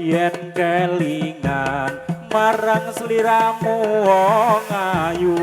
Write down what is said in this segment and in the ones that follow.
yen kelingan marang sliramu wong ayu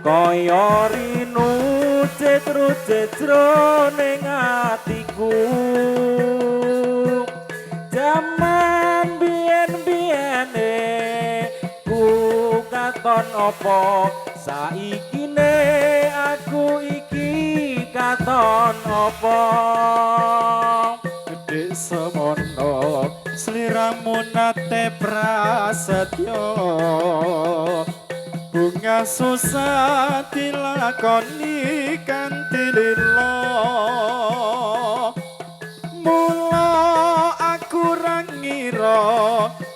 kaya rinu cetro-cetro ning atiku jaman biyen-biyene ku katon apa saikine aku iki katon apa gedhe semono sliramu nate prasetyo bunga susah dilakoni kanthi lila mula aku ra ngira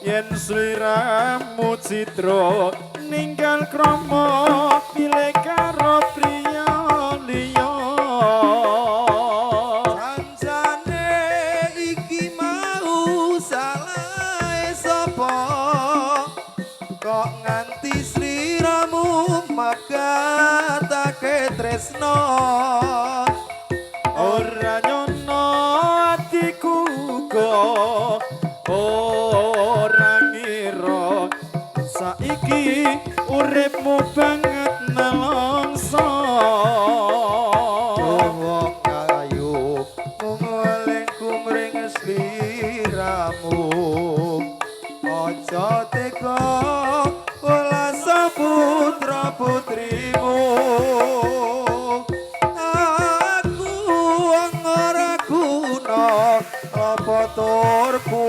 yen sliramu citra ninggal krama pilih karo priya liya Rancane iki mau salah sapa kok nganti sliramu magatake tresno ora nyono atiku uga ora ngira saiki uripmu banget nelongso wong ayu mung eling kumring sliramu aja tega ola saputra putrimu aku ora guna apa turku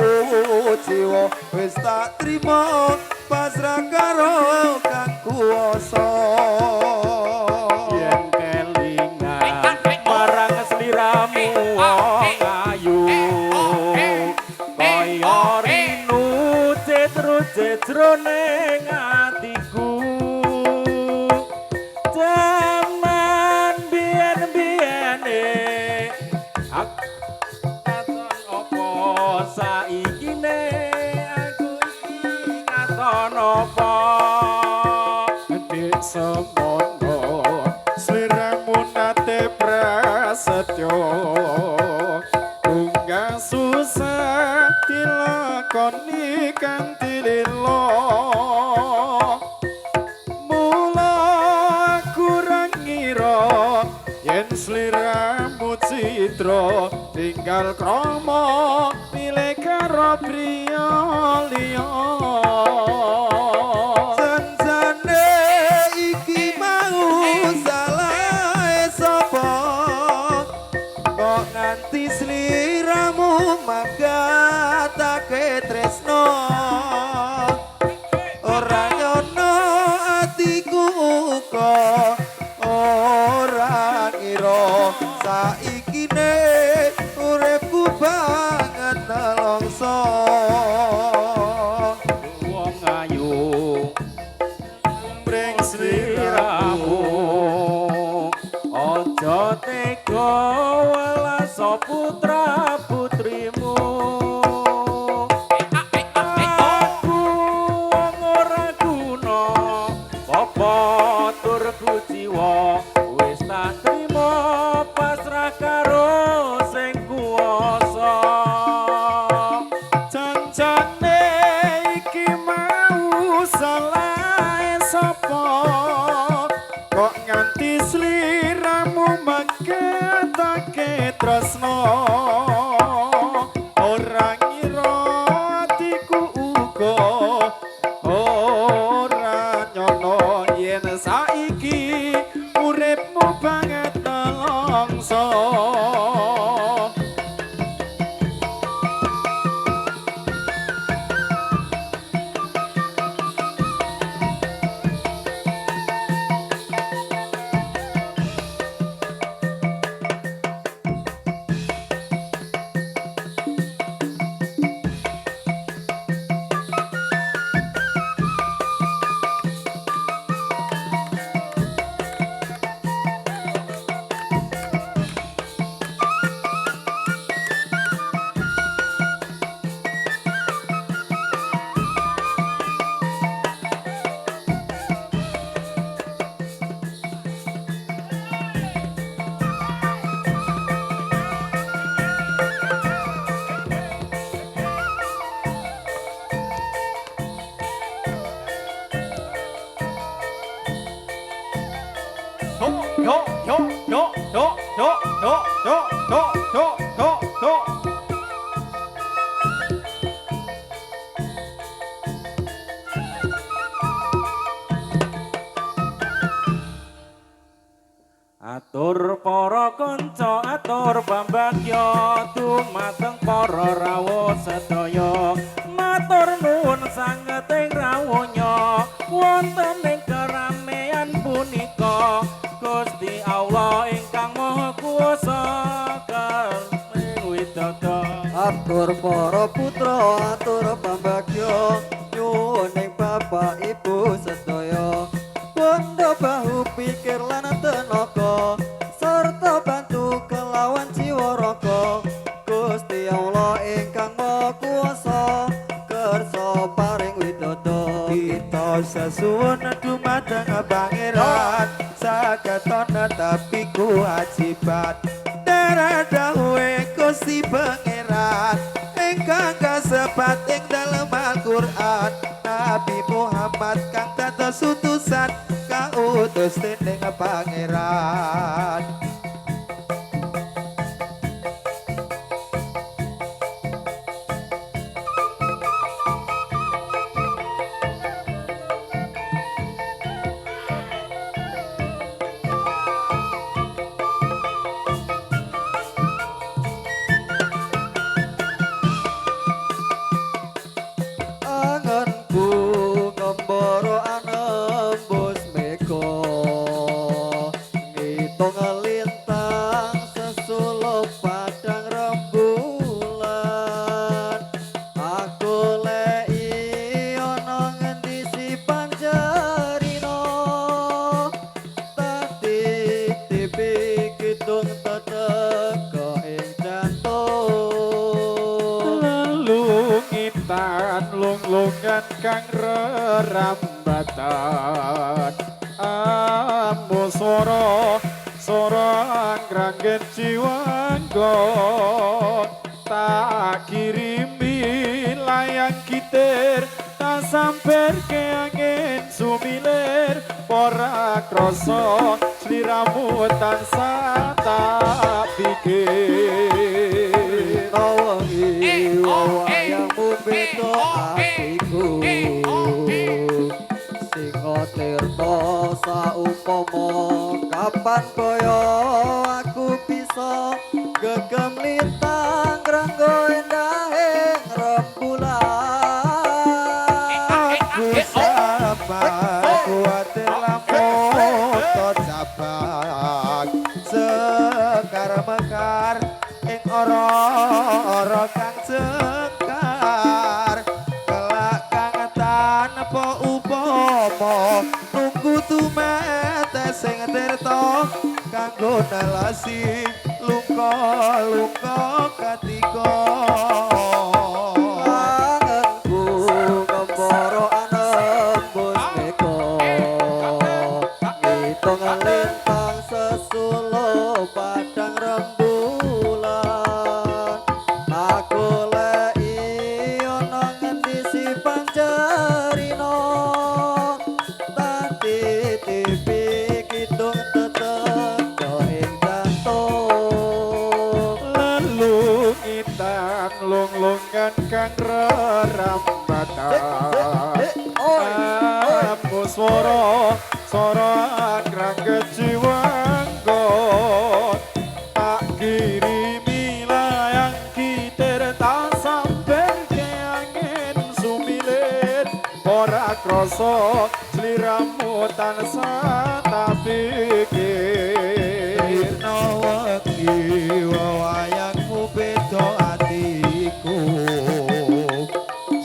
jiwa wis tak trima pasrah karo kang kuwasa yen kelingan marang sliramu wong ayu kaya rinu cetro-cetro ning atiku jaman biyen-biyene aku katon apa saikine aku iki katon apa gedhe semono sliramu nate prasetyo bunga susah dilakoni kanthi lila mula aku ra ngira yen sliramu citra tinggal krama pilih karo priya liya Sanjane iki mau salah sapa kok nganti sliramu magatake tresno ora nyono atiku uga ora ngira saikine uripku banget nelongso wong ayu mring sliramu aja tega welas putra putrimu aku wong ora guna apa turku jiwa wis tak trima pasrah karo sing kuwasa Jancane iki mau salah sapa kok nganti sliramu magetake tresno ora ngira atiku uga ora nyono yen saiki uripmu banget nelongso Dok, dok, dok, dok, dok. Atur para kanca atur pambagya dumateng para rawuh sedaya matur nuwun sangeting rawuhnya wonten ing keramean punika Gusti Allah ingkang Maha Kuwasa kalih widodha Atur para putra atur pambagya nyuwun ing bapak ibu sedaya bondo bahu pikir lan tenaga sarta bantu kelawan jiwa raga Gusti Allah ingkang Maha Kuwasa kersa paring widodha Kita sesuwun dumateng pangeran sakaton tapi kewajiban darah dawuhe Gusti pangeran ingkang kasebat ing dalem Al-Qur'an Nabi Muhammad kang dados utusan kautus dening pangeran anganku ngembara anembus mega ngitung lintang sesulup padang rembulan aku lei ana ngendi si panjarina tadi tipi kidung teteka ing jantung lungitan lunglungan kang rerambatan ambo swara anggranggen jiwanggon tak kirimi layang kitir tak samperke angin sumilir ora krasa sliramu tansah tak pikir Tawangi wayangmu beda atiku Singa tirta saumpama kapan kaya aku bisa gegem lintang ranggo endahing rembulan Aku sabar kuatir lamun tot sabar sekar mekar ing ora kang cekar kelak kang tanpa upama nunggu tumete sing tirta kanggo nelasi luka katiga anganku ngembara anembus mega ngitung lintang sesulup padang rembulan aku lei ana ngendi si panjarina tadi tipi kidung teteka ing jantung lelungitan lunglungan kang rerambatan ambo swara anggrang kejiwanggon tak kirimi layang kitir tak samperke angin sumilir ora krasa sliramu tansah tak pikir nawaki wayangmu beda atiku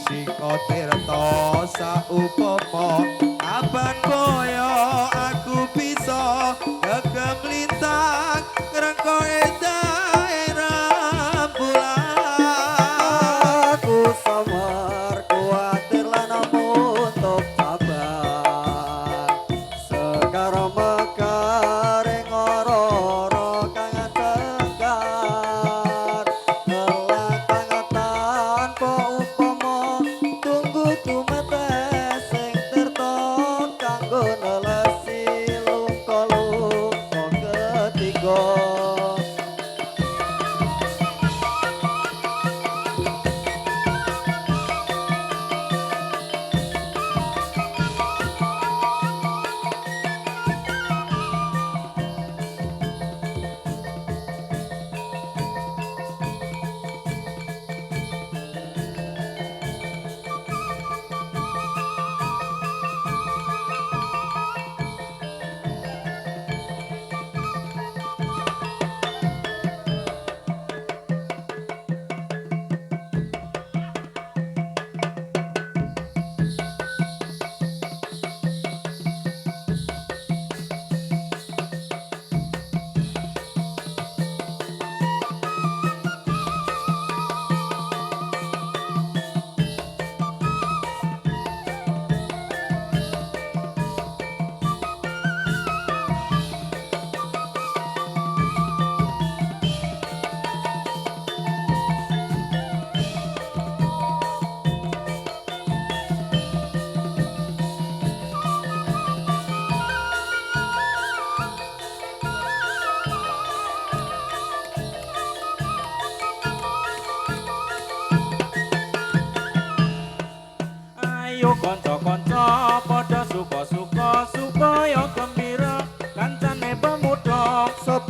sika tirta saupama kapan kaya aku bisa gegem lintang ngrengko endahe rembulan aku samar kuatir lan untuk sabar sekar mekar ing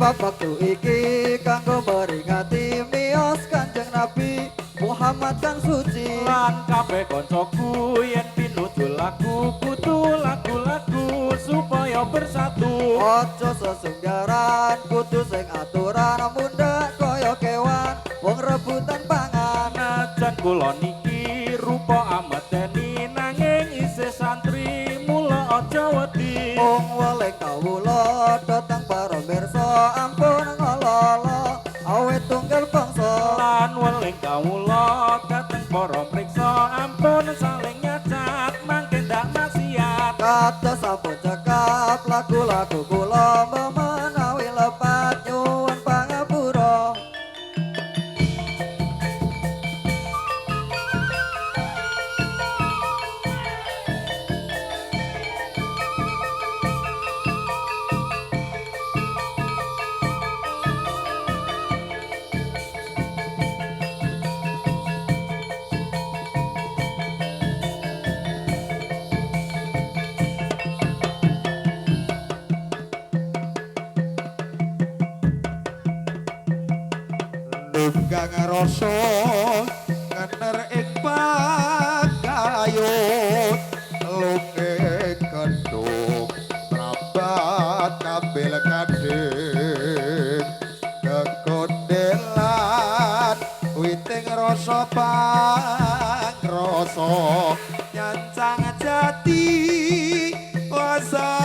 Sebab waktu iki kanggo meringati miyos Kanjeng Nabi Muhammad kang suci. Lan kabeh koncoku yen pinuju lagu kudu lagu-lagu supaya bersatu. Ojo sesunggaran kudu sing aturan mundhak kaya kewan wong rebutan pangan. Najan kula niki rupa amateni nanging isih santri mula aja wedi. Wong weling kawula datang para mirsa ampun ngololo awet tunggal bangsa. Lan weling kawula dateng para mriksa ampun saling nyacat mangke ndak maksiat. Kados sampun cekap lagu-lagu kula menawi lepat nyuwun pangapura. Nunggang rasa ngener ing pagayut lunge kendung mrambat kambil kadhing kekondelan witing rasa pangrasa nyancang jati wasanane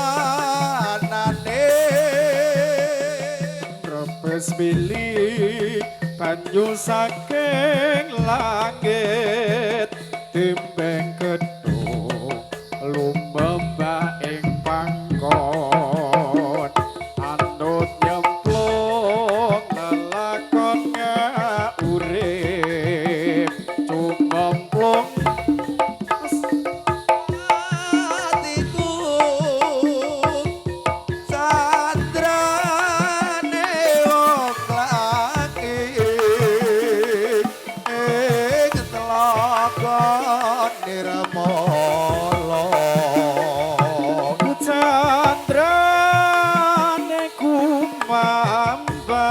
repes bilih banyu saking langit timbeng gedung lumembah ing pangkon anut nyemplung lelakon urip cumemplung Atiku sandrane wong langit ing telaga nirmala Candrane kumambang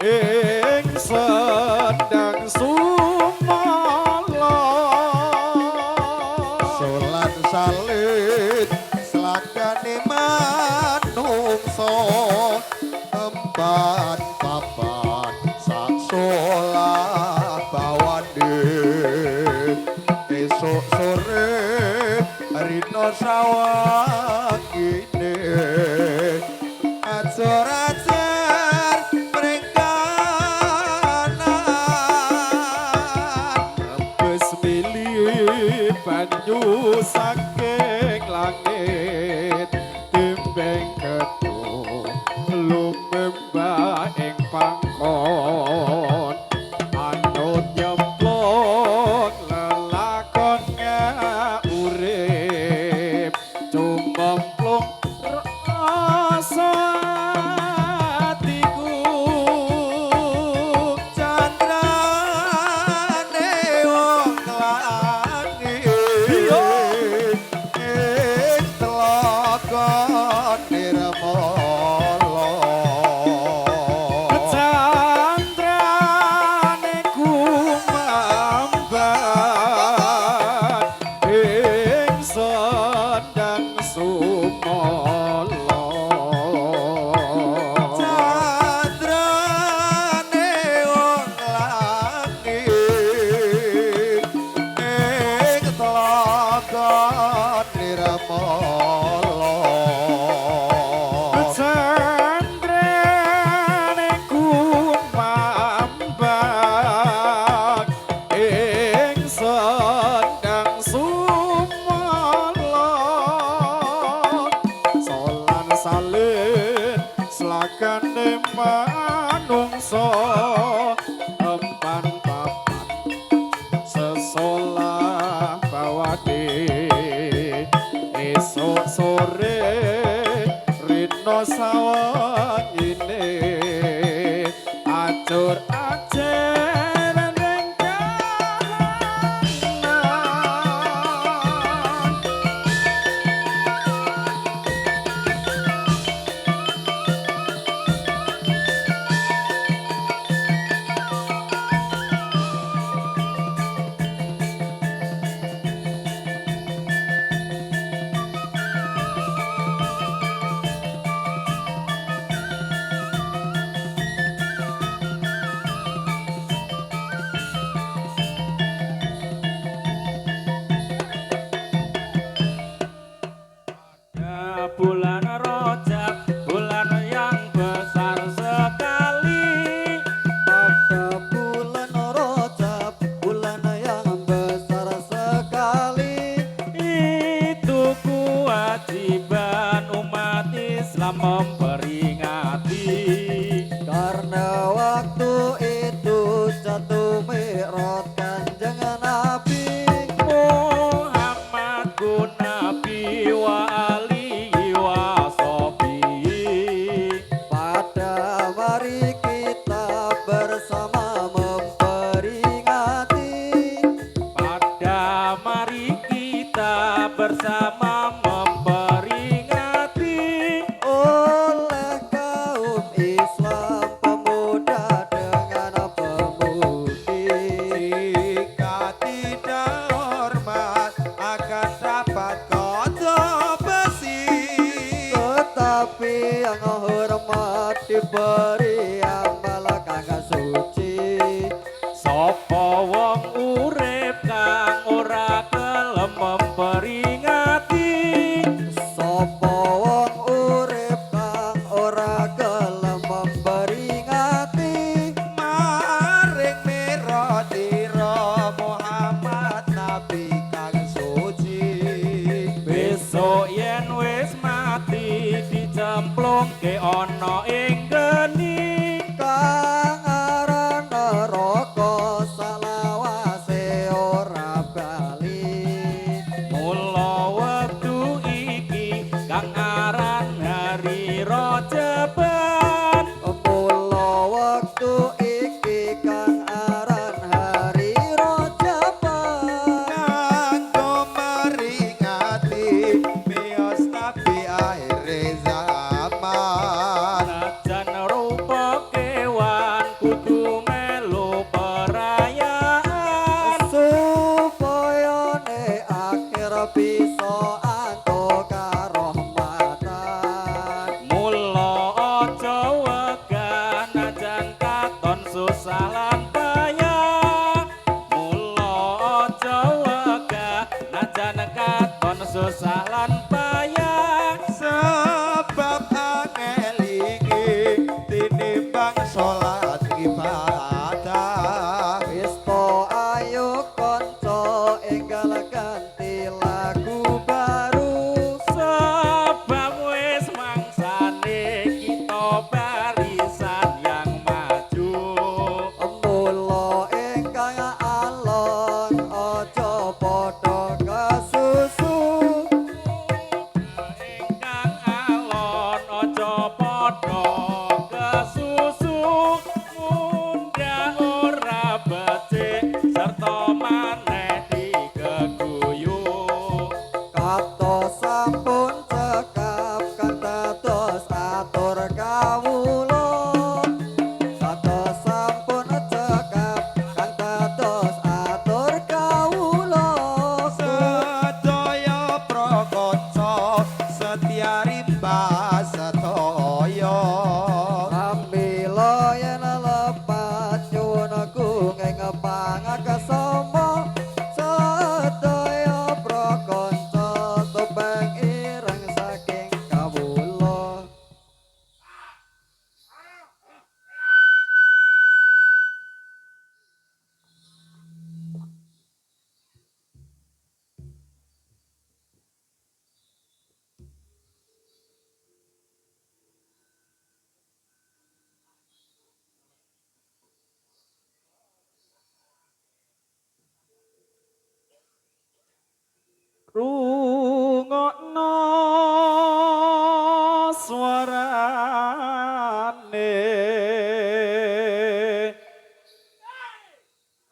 ing sendang sumala. solan salit selakane manungsa empan papan sak solah bawane esuk sore rino sawangine ajar-ajar prengkanan Repes milih banyu saking langit timbeng gedung lumembah ing pangkon anut nyemplung lelakon urip cumemplung rasa atiku candrane wong langit ing telaga nirmala Candrane kumambang ing sendang sumala. candrane wong langit ing telaga nirmala Candrane kumambang ing sendang sumala. Solan salin selakane manungsa empan papan sesolah bawane esuk sore rino sawangine acur acer rengganan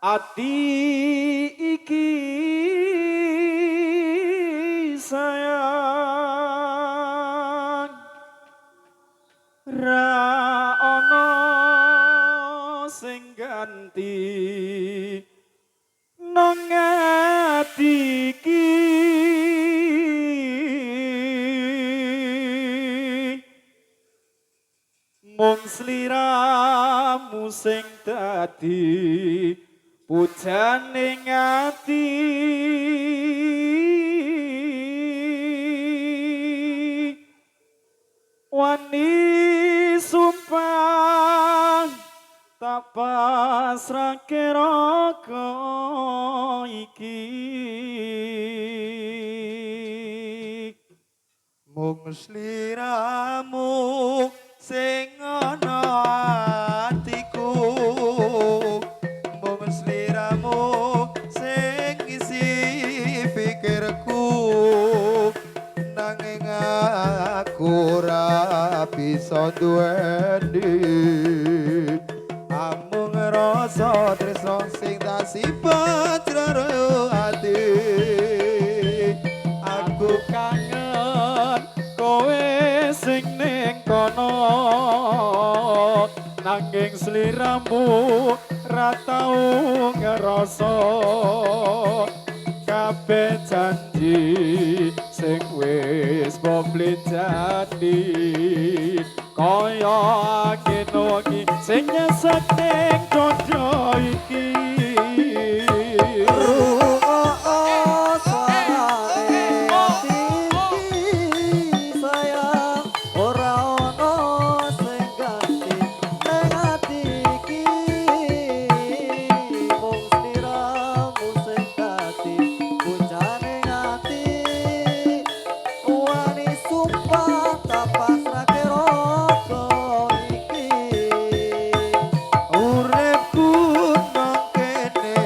ati iki sayang ra ana sing ganti nang ati iki mung sliramu sing dadi pujaning ati wani sumpah tak pasrahke raga iki mung sliramu sing ana atiku mung sliramu sing isi pikirku nanging aku ora bisa duweni amung rasa tresno sing tak simpen jero ati aku kangen kowe sing ning kono nanging sliramu ra tau ngerasa kabeh janji sing wis bobli jadi kaya akeh sing nyesek ning donya iki uripku nang kene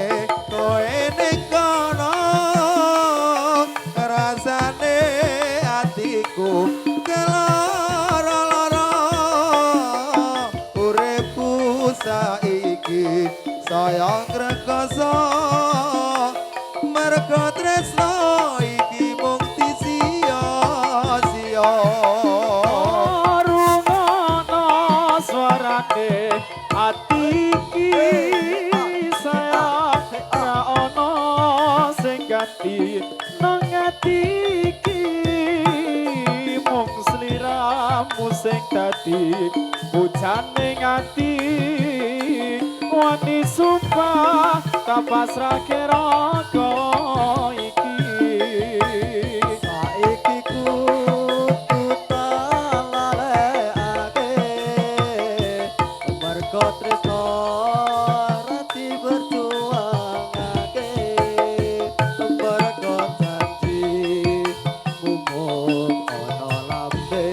koe ning kono rasane atiku keloro-loro uripku saiki sayang rekoso mergo tresno iki mung sia-sia rungono suarane ati iki sayang ra ono sing ganti nang ati iki mung sliramu sing dadi pujaning ati wani sumpah tak pasrahke raga iki Saiki kudu talalekake mergo tresno rati berjuangake mergo janji mumung ana lambe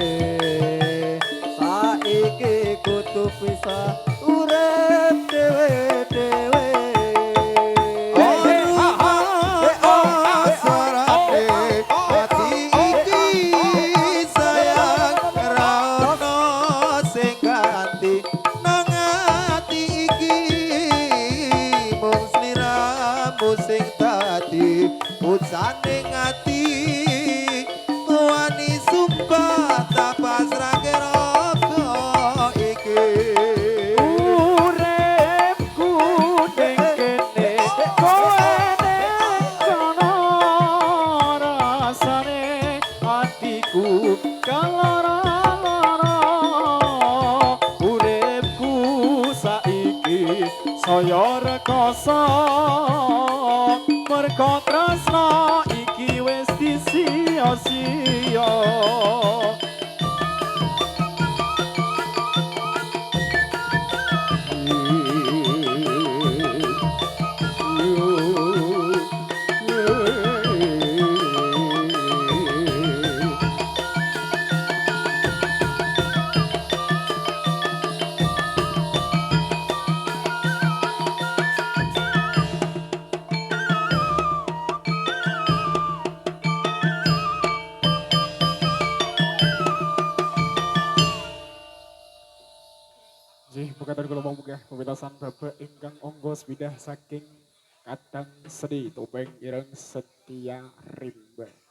saiki kudu pisah urip dhewe-dhewe sing dadi pujaning ati wani sumpah tak pasrahke raga iki uripku ning kene kowe ning kono rasane atiku kaloro-loro uripku saiki saya rekoso mergo tresno iki wis disia-sia Jih, pekatan kula mangga pementasan Bapak ingkang angga sepidah saking Kadang Sedi Topeng Ireng Setia Rimba.